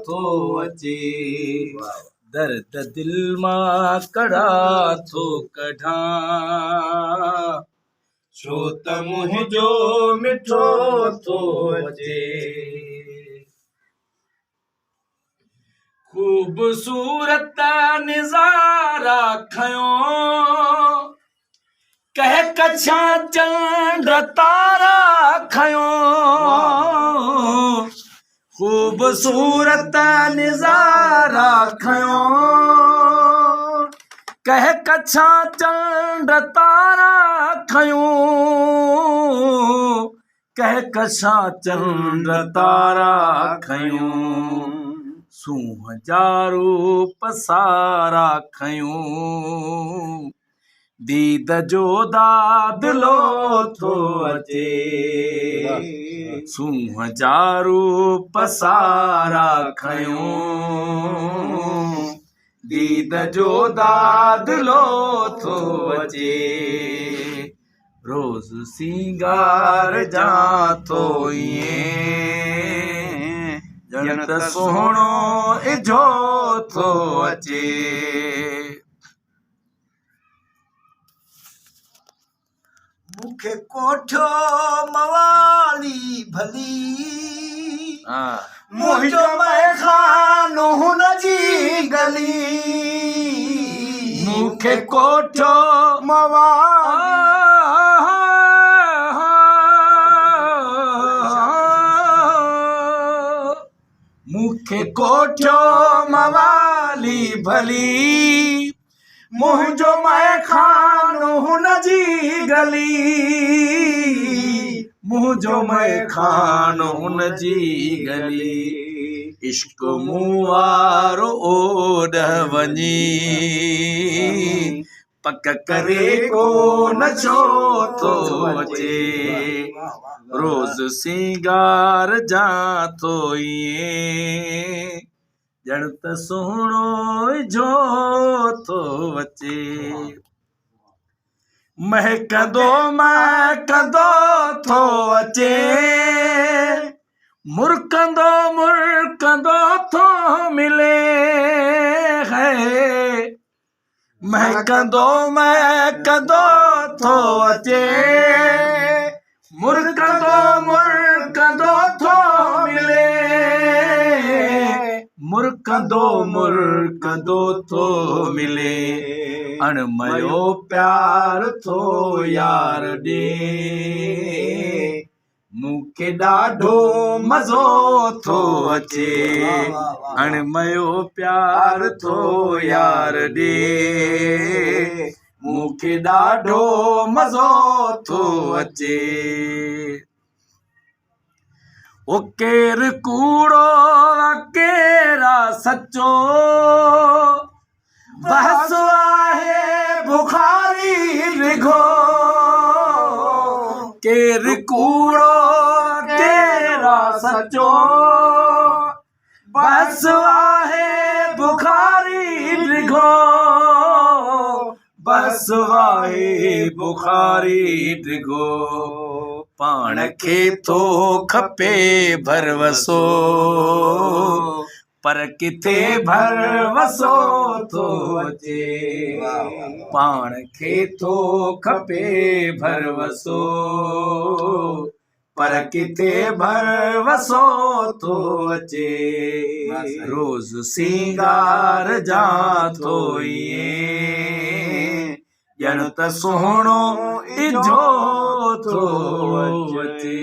थो अचे दर्द दिल मां कड़ा थो कढां छो त मुंहिंजो मिठो थो अचे खूबसूरत नज़ारा खयो कह कछा चंड तारा खयो खूबसूरत नज़ारा खयो कह कछा चंड तारा खयो कह कछा चंड तारा खयो सूंह जा रूप सारा खयो दीद जो दादलो थो अचे सूंह जा रूप सारा खयो दीद जो दादलो थो अचे रोज़ सिंगार जा थो ॼण त सुहिणो इझो थो अचे मूंखे कोठो मवाली भली मुंहिंजो मैखानो हुन जी गली मूंखे कोठो मूंखे कोठो मवाली भली मुंहिंजो मैखानो हुन जी गली मुंहिंजो मैखानो हुन जी गली इश्क मूं वारो ओॾह वञी पक करे कोन छो थो अचे रोज़ सिंगार जा थो ॼण त सुहिणो इझो थो अचे महकंदो महकंदो थो अचे मुरकंदो मुरकंदो थो मिले है महकंदो महकंदो थो अचे मुरकंदो मुरकंदो थो मिले मुरकंदो मुरकंदो थो मिले अणमयो प्यार थो यार ॾे मूंखे ॾाढो मज़ो थो अचे अणमयो प्यार थो यार ॾे मूंखे ॾाढो मज़ो थो अचे ओ केरु कूड़ो केरा सचो बहस आहे बुखारी रिघो केरु कूड़ो केरा सचो बहस आहे बुखारी रिघो बस आहे बुखारी रिघो पाण खे थो खपे भरवसो पर किथे भरवसो थो अचे पाण खे थो खपे भरवसो पर किथे भरवसो थो अचे रोज़ सिंगार जा थो ॼण त सुहिणो इझो थो अचे